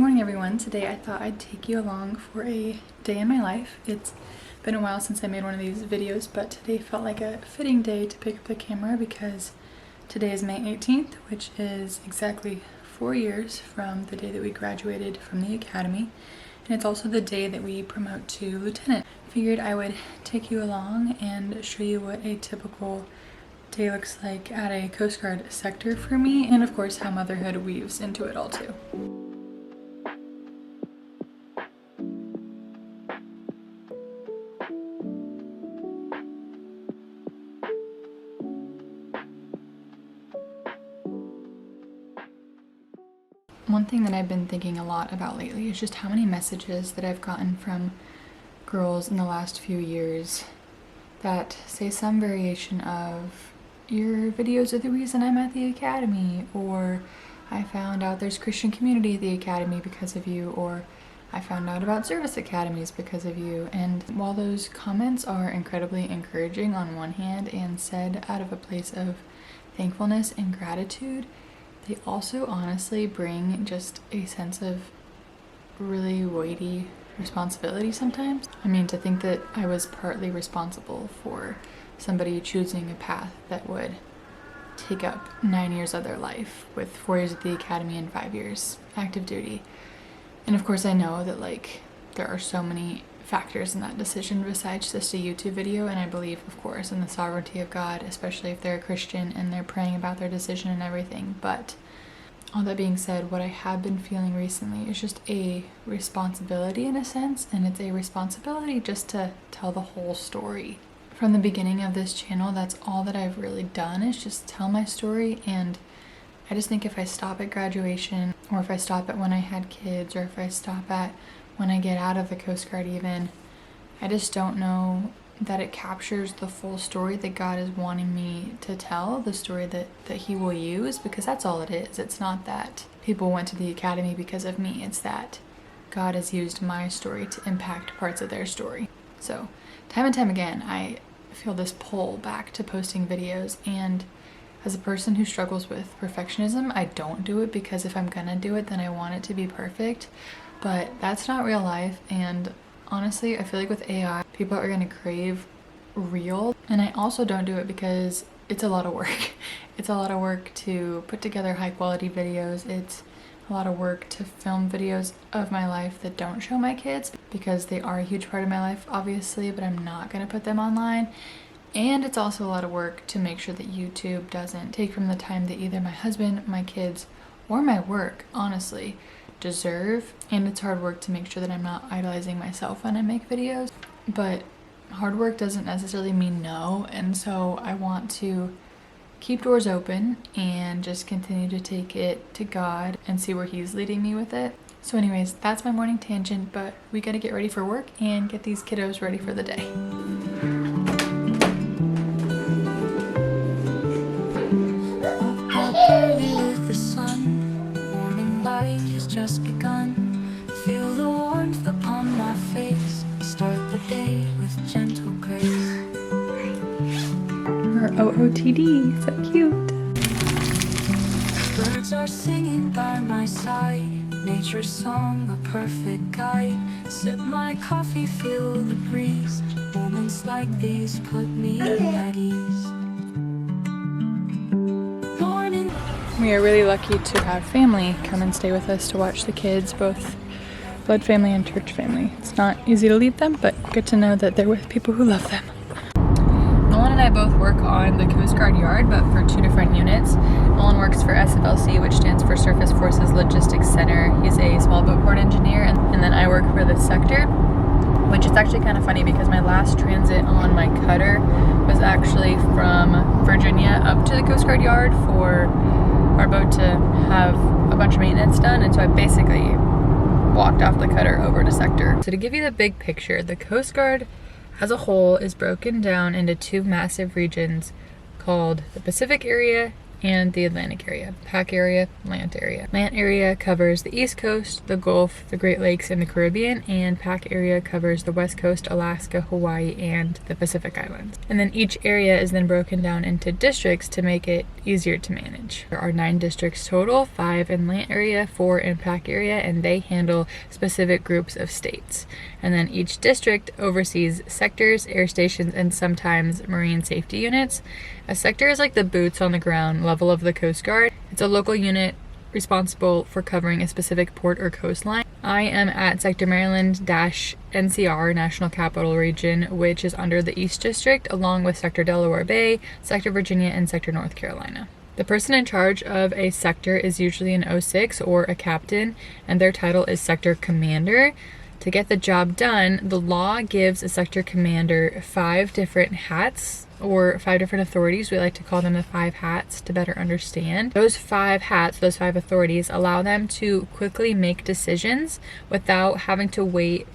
Good morning everyone. Today I thought I'd take you along for a day in my life. It's been a while since I made one of these videos, but today felt like a fitting day to pick up the camera because today is May 18th, which is exactly 4 years from the day that we graduated from the academy. And it's also the day that we promote to lieutenant. Figured I would take you along and show you what a typical day looks like at a Coast Guard sector for me, and of course how motherhood weaves into it all too. One thing that I've been thinking a lot about lately is just how many messages that I've gotten from girls in the last few years that say some variation of, your videos are the reason I'm at the academy, or I found out there's Christian community at the academy because of you, or I found out about service academies because of you. And while those comments are incredibly encouraging on one hand and said out of a place of thankfulness and gratitude, they also honestly bring just a sense of really weighty responsibility sometimes. I mean, to think that I was partly responsible for somebody choosing a path that would take up 9 years of their life, with 4 years at the academy and 5 years active duty. And of course I know that there are so many factors in that decision besides just a YouTube video, and I believe of course in the sovereignty of God, especially if they're a Christian and they're praying about their decision and everything. But all that being said, what I have been feeling recently is just a responsibility in a sense, and it's a responsibility just to tell the whole story. From the beginning of this channel, that's all that I've really done, is just tell my story. And I just think if I stop at graduation, or if I stop at when I had kids, or if I stop at when I get out of the Coast Guard even, I just don't know that it captures the full story that God is wanting me to tell, the story that he will use, because that's all it is. It's not that people went to the academy because of me, it's that God has used my story to impact parts of their story. So time and time again, I feel this pull back to posting videos, and as a person who struggles with perfectionism, I don't do it because if I'm gonna do it, then I want it to be perfect. But that's not real life, and honestly, I feel like with AI, people are gonna crave real. And I also don't do it because it's a lot of work. It's a lot of work to put together high quality videos. It's a lot of work to film videos of my life that don't show my kids, because they are a huge part of my life, obviously, but I'm not gonna put them online. And it's also a lot of work to make sure that YouTube doesn't take from the time that either my husband, my kids, or my work, honestly, deserve. And it's hard work to make sure that I'm not idolizing myself when I make videos. But hard work doesn't necessarily mean no, and so I want to keep doors open and just continue to take it to God and see where he's leading me with it. So anyways, that's my morning tangent, but we gotta get ready for work and get these kiddos ready for the day. The sun, morning light has just begun. Feel the warmth upon my face. Start the day with gentle grace. Her OOTD, so cute. Birds are singing by my side. Nature's song, a perfect guide. Sip my coffee, feel the breeze. Moments like these put me at ease. Morning. We are really lucky to have family come and stay with us to watch the kids, both blood family and church family. It's not easy to leave them, but good to know that they're with people who love them. Nolan and I both work on the Coast Guard yard, but for 2 different units. Nolan works for SFLC, which stands for Surface Forces Logistics Center. He's a small boat port engineer, and then I work for the sector, which is actually kind of funny because my last transit on my cutter was actually from Virginia up to the Coast Guard yard for our boat to have a bunch of maintenance done, and so I basically walked off the cutter over to sector. So to give you the big picture, the Coast Guard as a whole is broken down into 2 massive regions called the Pacific area and the Atlantic area. PAC area, land area. Land area covers the East Coast, the Gulf, the Great Lakes, and the Caribbean, and PAC area covers the West Coast, Alaska, Hawaii, and the Pacific Islands. And then each area is then broken down into districts to make it easier to manage. There are 9 districts total, 5 in land area, 4 in PAC area, and they handle specific groups of states. And then each district oversees sectors, air stations, and sometimes marine safety units. A sector is like the boots on the ground level of the Coast Guard. It's a local unit responsible for covering a specific port or coastline. I am at Sector Maryland-NCR, National Capital Region, which is under the East District, along with Sector Delaware Bay, Sector Virginia, and Sector North Carolina. The person in charge of a sector is usually an 06 or a captain, and their title is Sector Commander. To get the job done, the law gives a sector commander 5 different hats, or 5 different authorities. We like to call them the 5 hats to better understand. Those 5 hats, those 5 authorities, allow them to quickly make decisions without having to wait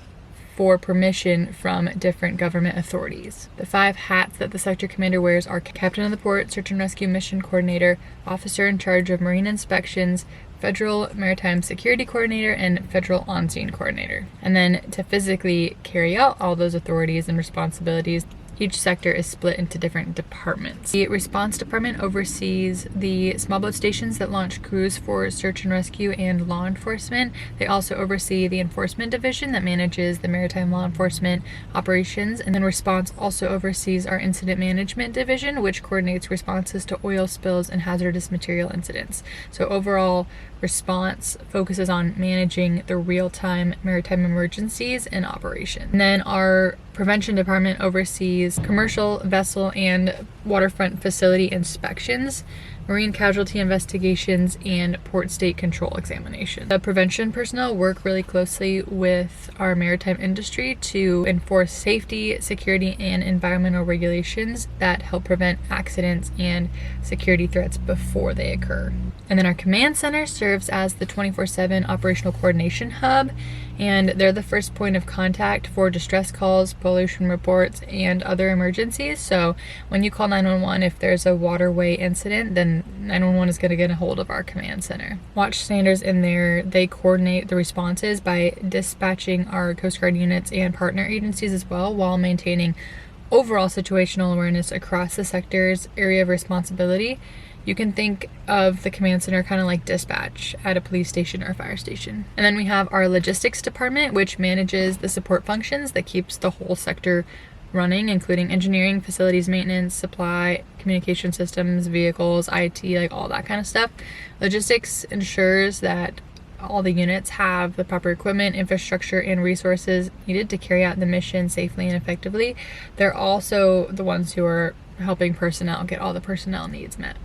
for permission from different government authorities. The 5 hats that the sector commander wears are captain of the port, search and rescue mission coordinator, officer in charge of marine inspections, Federal Maritime Security Coordinator, and Federal On-Scene Coordinator. And then to physically carry out all those authorities and responsibilities, each sector is split into different departments. The response department oversees the small boat stations that launch crews for search and rescue and law enforcement. They also oversee the enforcement division that manages the maritime law enforcement operations. And then response also oversees our incident management division, which coordinates responses to oil spills and hazardous material incidents. So overall, response focuses on managing the real-time maritime emergencies and operations. And then our prevention department oversees commercial vessel and waterfront facility inspections, marine casualty investigations, and port state control examination. The prevention personnel work really closely with our maritime industry to enforce safety, security, and environmental regulations that help prevent accidents and security threats before they occur. And then our command center serves as the 24/7 operational coordination hub, and they're the first point of contact for distress calls, pollution reports, and other emergencies. So when you call 911, if there's a waterway incident, then 911 is going to get a hold of our command center. Watchstanders in there, they coordinate the responses by dispatching our Coast Guard units and partner agencies as well, while maintaining overall situational awareness across the sector's area of responsibility. You can think of the command center kind of like dispatch at a police station or fire station. And then we have our logistics department, which manages the support functions that keeps the whole sector running, including engineering, facilities maintenance, supply, communication systems, vehicles, IT, like all that kind of stuff. Logistics ensures that all the units have the proper equipment, infrastructure, and resources needed to carry out the mission safely and effectively. They're also the ones who are helping personnel get all the personnel needs met.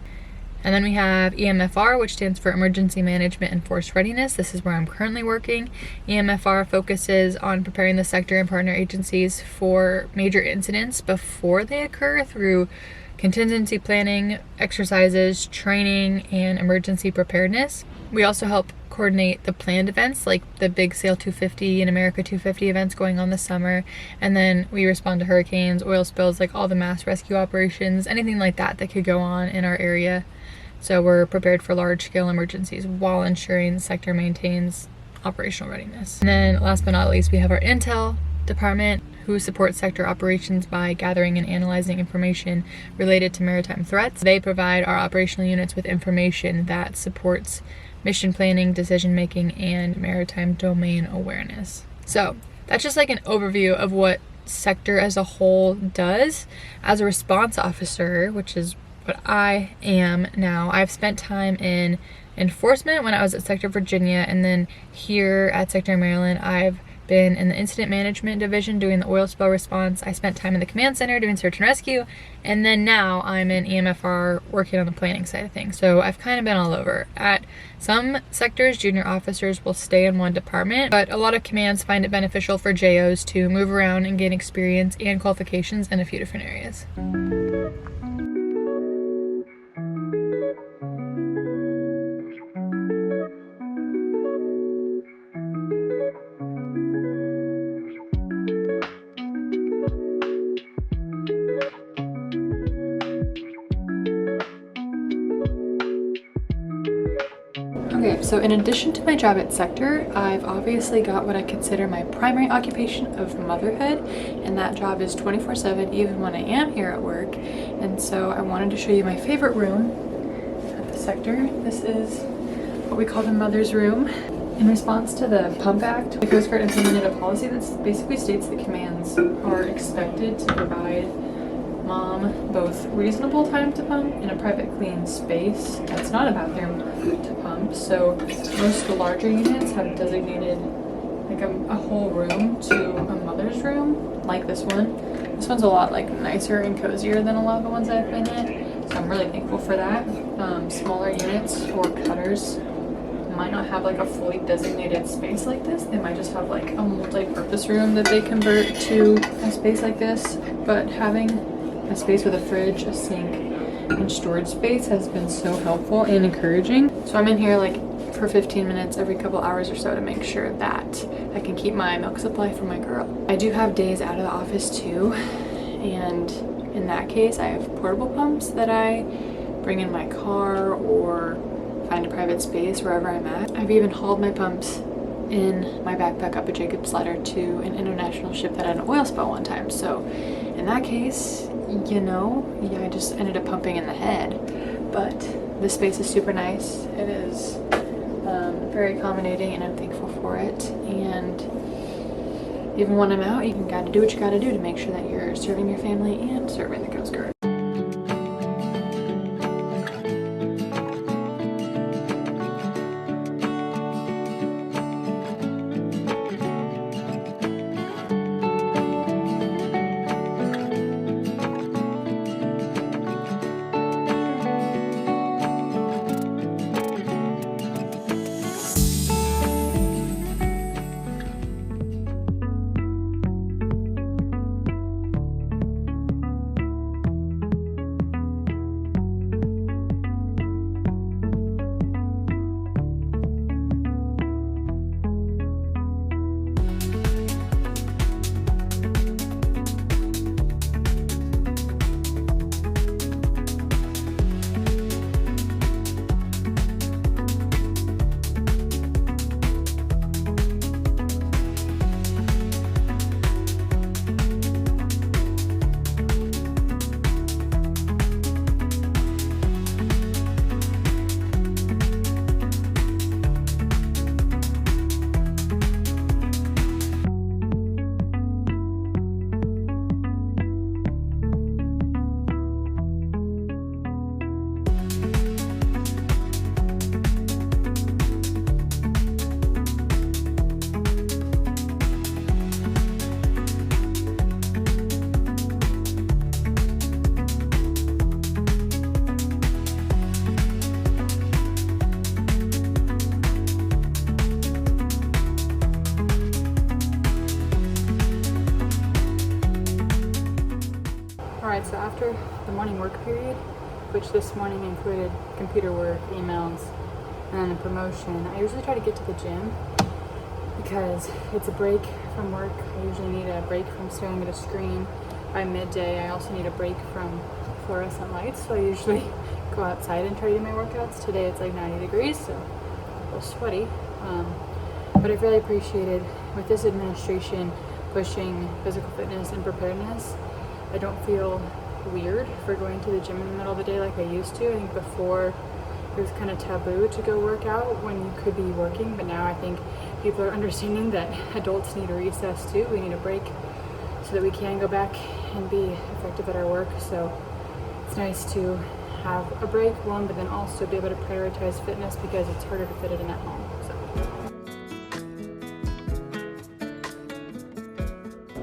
And then we have EMFR, which stands for Emergency Management and Force Readiness. This is where I'm currently working. EMFR focuses on preparing the sector and partner agencies for major incidents before they occur through contingency planning, exercises, training, and emergency preparedness. We also help coordinate the planned events like the big Sail 250 and America 250 events going on this summer. And then we respond to hurricanes, oil spills, like all the mass rescue operations, anything like that that could go on in our area. So we're prepared for large-scale emergencies while ensuring the sector maintains operational readiness. And then last but not least, we have our Intel department, who supports sector operations by gathering and analyzing information related to maritime threats. They provide our operational units with information that supports mission planning, decision-making, and maritime domain awareness. So that's just like an overview of what sector as a whole does. As a response officer, which is what I am now, I've spent time in enforcement when I was at Sector Virginia, and then here at Sector Maryland, I've been in the incident management division doing the oil spill response. I spent time in the command center doing search and rescue, and then now I'm in EMFR working on the planning side of things. So I've kind of been all over. At some sectors, junior officers will stay in one department, but a lot of commands find it beneficial for JOs to move around and gain experience and qualifications in a few different areas. so in addition to my job at Sector, I've obviously got what I consider my primary occupation of motherhood, and that job is 24/7 even when I am here at work. And so I wanted to show you my favorite room at the Sector. This is what we call the mother's room. In response to the Pump Act, the Coast Guard implemented a policy that basically states that commands are expected to provide mom both reasonable time to pump in a private clean space that's not a bathroom to pump. So most of the larger units have designated like a whole room to a mother's room, like this one. This one's a lot like nicer and cozier than a lot of the ones I've been in, so I'm really thankful for that. Smaller units or cutters might not have like a fully designated space like this. They might just have like a multi-purpose room that they convert to a space like this. But having a space with a fridge, a sink, and storage space has been so helpful and encouraging. So I'm in here like for 15 minutes every couple hours or so to make sure that I can keep my milk supply for my girl. I do have days out of the office too, and in that case I have portable pumps that I bring in my car or find a private space wherever I'm at. I've even hauled my pumps in my backpack up a Jacob's ladder to an international ship that had an oil spill one time. So in that case, you know, yeah, I just ended up pumping in the head. But this space is super nice. It is very accommodating, and I'm thankful for it. And even when I'm out, you gotta do what you gotta do to make sure that you're serving your family and serving the Coast Guard. Alright, so after the morning work period, which this morning included computer work, emails, and then a promotion, I usually try to get to the gym because it's a break from work. I usually need a break from staring at a screen. By midday, I also need a break from fluorescent lights, so I usually go outside and try to do my workouts. Today it's like 90 degrees, so a little sweaty. But I've really appreciated, with this administration pushing physical fitness and preparedness, I don't feel weird for going to the gym in the middle of the day like I used to. I think before it was kind of taboo to go work out when you could be working, but now I think people are understanding that adults need a recess too. We need a break so that we can go back and be effective at our work. So it's nice to have a break, one, but then also be able to prioritize fitness because it's harder to fit it in at home.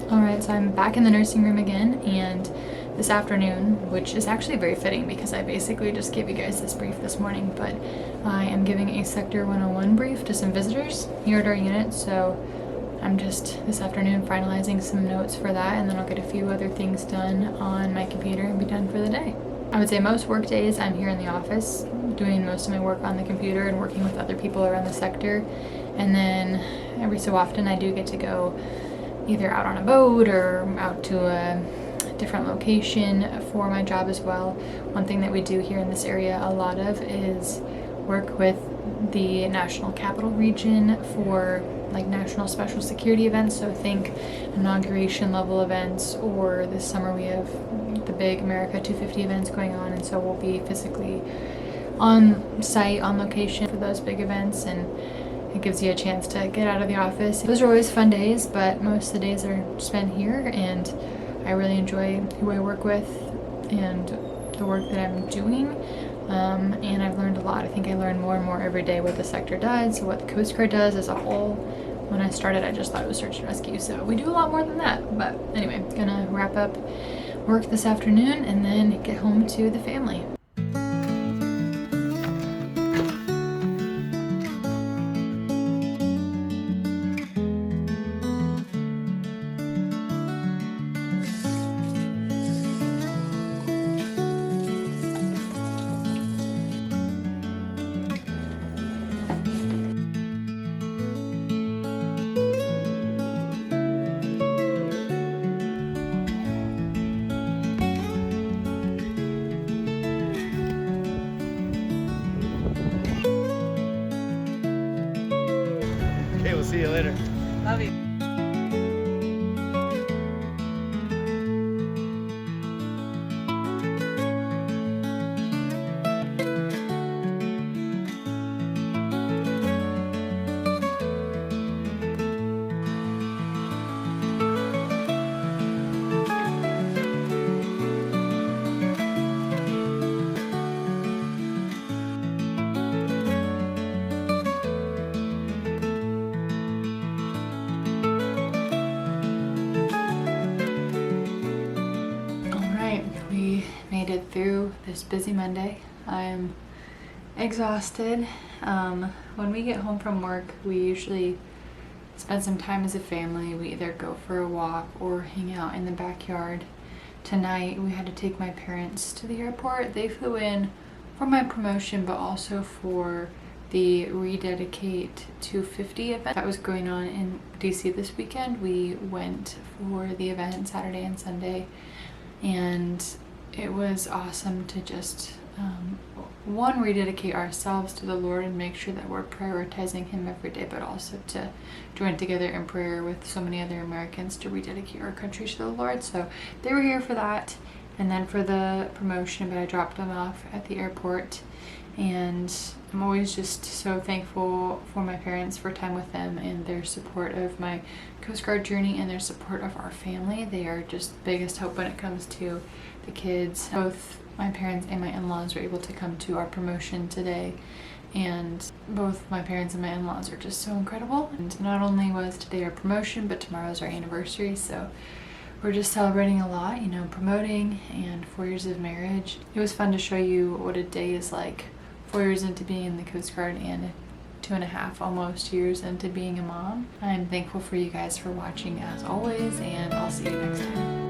Alright, so I'm back in the nursing room again, and this afternoon, which is actually very fitting because I basically just gave you guys this brief this morning, but I am giving a Sector 101 brief to some visitors here at our unit, so I'm just this afternoon finalizing some notes for that, and then I'll get a few other things done on my computer and be done for the day. I would say most work days I'm here in the office doing most of my work on the computer and working with other people around the sector, and then every so often I do get to go either out on a boat or out to a different location for my job as well. One thing that we do here in this area a lot of is work with the National Capital Region for like national special security events. So think inauguration level events, or this summer we have the big America 250 events going on, and so we'll be physically on site, on location for those big events, and it gives you a chance to get out of the office. Those are always fun days, but most of the days are spent here, and I really enjoy who I work with and the work that I'm doing. And I've learned a lot. I think I learn more and more every day what the sector does, what the Coast Guard does as a whole. When I started, I just thought it was search and rescue, so we do a lot more than that. But anyway, gonna wrap up work this afternoon and then get home to the family. Okay, we'll see you later. Love you. We made it through this busy Monday. I am exhausted. When we get home from work, we usually spend some time as a family. We either go for a walk or hang out in the backyard. Tonight, we had to take my parents to the airport. They flew in for my promotion, but also for the Rededicate 250 event that was going on in DC this weekend. We went for the event Saturday and Sunday, and it was awesome to just one, rededicate ourselves to the Lord and make sure that we're prioritizing Him every day, but also to join together in prayer with so many other Americans to rededicate our country to the Lord. So they were here for that, and then for the promotion, but I dropped them off at the airport. And I'm always just so thankful for my parents, for time with them and their support of my Coast Guard journey and their support of our family. They are just the biggest hope when it comes to the kids. Both my parents and my in-laws were able to come to our promotion today, and both my parents and my in-laws are just so incredible. And not only was today our promotion, but tomorrow's our anniversary, so we're just celebrating a lot, you know, promoting and 4 years of marriage. It was fun to show you what a day is like 4 years into being in the Coast Guard and 2.5 almost years into being a mom. I'm thankful for you guys for watching as always, and I'll see you next time.